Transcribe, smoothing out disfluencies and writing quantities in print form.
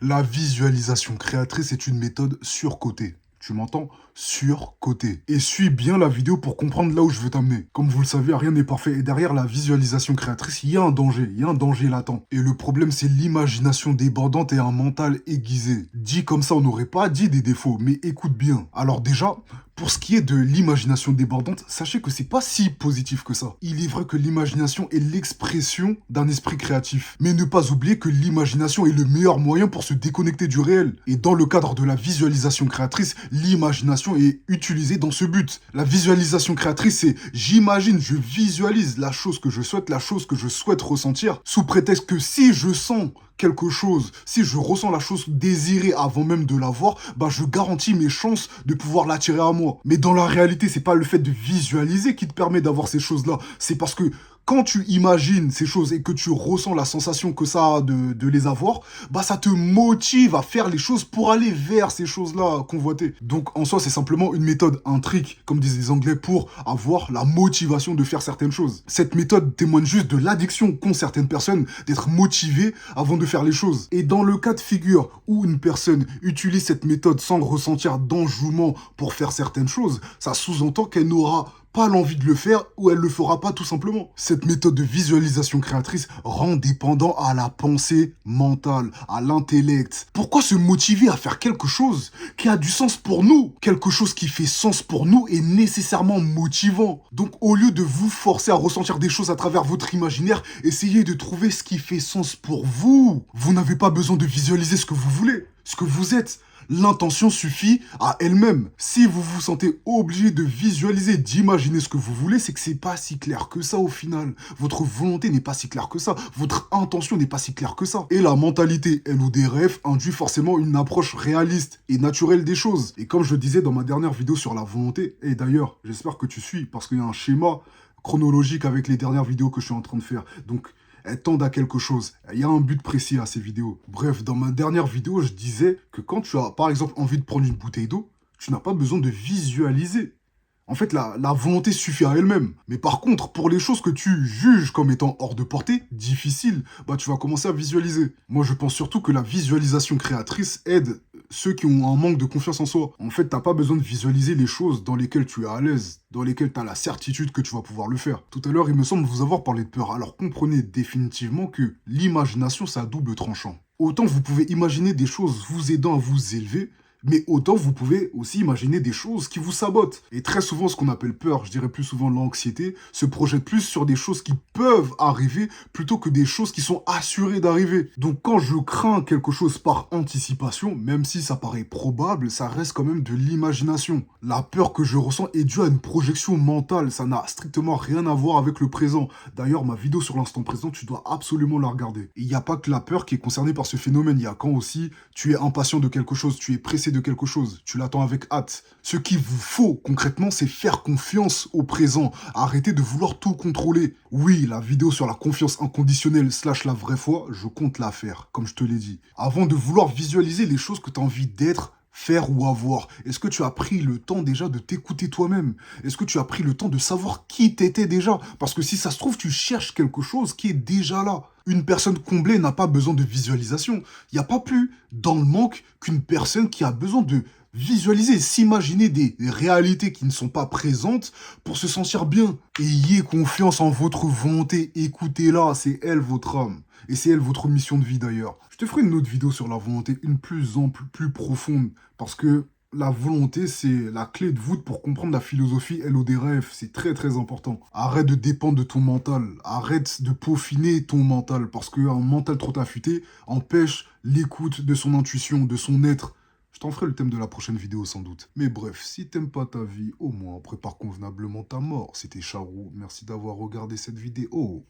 La visualisation créatrice est une méthode surcotée. Tu m'entends? Surcotée. Et suis bien la vidéo pour comprendre là où je veux t'amener. Comme vous le savez, rien n'est parfait. Et derrière la visualisation créatrice, il y a un danger. Il y a un danger latent. Et le problème, c'est l'imagination débordante et un mental aiguisé. Dit comme ça, on n'aurait pas dit des défauts. Mais écoute bien. Alors déjà, pour ce qui est de l'imagination débordante, sachez que c'est pas si positif que ça. Il est vrai que l'imagination est l'expression d'un esprit créatif. Mais ne pas oublier que l'imagination est le meilleur moyen pour se déconnecter du réel. Et dans le cadre de la visualisation créatrice, l'imagination est utilisée dans ce but. La visualisation créatrice, c'est j'imagine, je visualise la chose que je souhaite ressentir, sous prétexte que si je sens quelque chose, si je ressens la chose désirée avant même de la voir, bah je garantis mes chances de pouvoir l'attirer à moi. Mais dans la réalité, c'est pas le fait de visualiser qui te permet d'avoir ces choses-là, c'est parce que quand tu imagines ces choses et que tu ressens la sensation que ça a de les avoir, bah ça te motive à faire les choses pour aller vers ces choses-là convoitées. Donc en soi, c'est simplement une méthode, un trick, comme disent les Anglais, pour avoir la motivation de faire certaines choses. Cette méthode témoigne juste de l'addiction qu'ont certaines personnes d'être motivées avant de faire les choses. Et dans le cas de figure où une personne utilise cette méthode sans ressentir d'enjouement pour faire certaines choses, ça sous-entend qu'elle n'aura pas l'envie de le faire ou elle le fera pas tout simplement. Cette méthode de visualisation créatrice rend dépendant à la pensée mentale, à l'intellect. Pourquoi se motiver à faire quelque chose qui a du sens pour nous? Quelque chose qui fait sens pour nous est nécessairement motivant. Donc au lieu de vous forcer à ressentir des choses à travers votre imaginaire, essayez de trouver ce qui fait sens pour vous. Vous n'avez pas besoin de visualiser ce que vous voulez, ce que vous êtes. L'intention suffit à elle-même. Si vous vous sentez obligé de visualiser, d'imaginer ce que vous voulez, c'est que c'est pas si clair que ça au final. Votre volonté n'est pas si claire que ça. Votre intention n'est pas si claire que ça. Et la mentalité LODRF induit forcément une approche réaliste et naturelle des choses. Et comme je le disais dans ma dernière vidéo sur la volonté, et d'ailleurs, j'espère que tu suis, parce qu'il y a un schéma chronologique avec les dernières vidéos que je suis en train de faire. Donc, elles tendent à quelque chose. Il y a un but précis à ces vidéos. Bref, dans ma dernière vidéo, je disais que quand tu as, par exemple, envie de prendre une bouteille d'eau, tu n'as pas besoin de visualiser. En fait, la volonté suffit à elle-même. Mais par contre, pour les choses que tu juges comme étant hors de portée, difficiles, bah tu vas commencer à visualiser. Moi, je pense surtout que la visualisation créatrice aide ceux qui ont un manque de confiance en soi. En fait, t'as pas besoin de visualiser les choses dans lesquelles tu es à l'aise, dans lesquelles tu as la certitude que tu vas pouvoir le faire. Tout à l'heure, il me semble vous avoir parlé de peur. Alors comprenez définitivement que l'imagination, c'est à double tranchant. Autant vous pouvez imaginer des choses vous aidant à vous élever, mais autant vous pouvez aussi imaginer des choses qui vous sabotent. Et très souvent, ce qu'on appelle peur, je dirais plus souvent l'anxiété, se projette plus sur des choses qui peuvent arriver plutôt que des choses qui sont assurées d'arriver. Donc quand je crains quelque chose par anticipation, même si ça paraît probable, ça reste quand même de l'imagination. La peur que je ressens est due à une projection mentale, ça n'a strictement rien à voir avec le présent. D'ailleurs, ma vidéo sur l'instant présent, tu dois absolument la regarder. Et il n'y a pas que la peur qui est concernée par ce phénomène, il y a quand aussi tu es impatient de quelque chose, tu es pressé de quelque chose, tu l'attends avec hâte. Ce qu'il vous faut concrètement, c'est faire confiance au présent. Arrêtez de vouloir tout contrôler. Oui, la vidéo sur la confiance inconditionnelle / la vraie foi, je compte la faire, comme je te l'ai dit. Avant de vouloir visualiser les choses que tu as envie d'être, faire ou avoir. Est-ce que tu as pris le temps déjà de t'écouter toi-même? Est-ce que tu as pris le temps de savoir qui t'étais déjà? Parce que si ça se trouve, tu cherches quelque chose qui est déjà là. Une personne comblée n'a pas besoin de visualisation. Il n'y a pas plus dans le manque qu'une personne qui a besoin de visualiser, s'imaginer des réalités qui ne sont pas présentes pour se sentir bien. Ayez confiance en votre volonté, écoutez-la, c'est elle votre âme. Et c'est elle votre mission de vie d'ailleurs. Je te ferai une autre vidéo sur la volonté, une plus ample, plus profonde, parce que la volonté, c'est la clé de voûte pour comprendre la philosophie LODRF. C'est très très important. Arrête de dépendre de ton mental. Arrête de peaufiner ton mental. Parce qu'un mental trop affûté empêche l'écoute de son intuition, de son être. Je t'en ferai le thème de la prochaine vidéo sans doute. Mais bref, si t'aimes pas ta vie, au moins prépare convenablement ta mort. C'était Charou. Merci d'avoir regardé cette vidéo.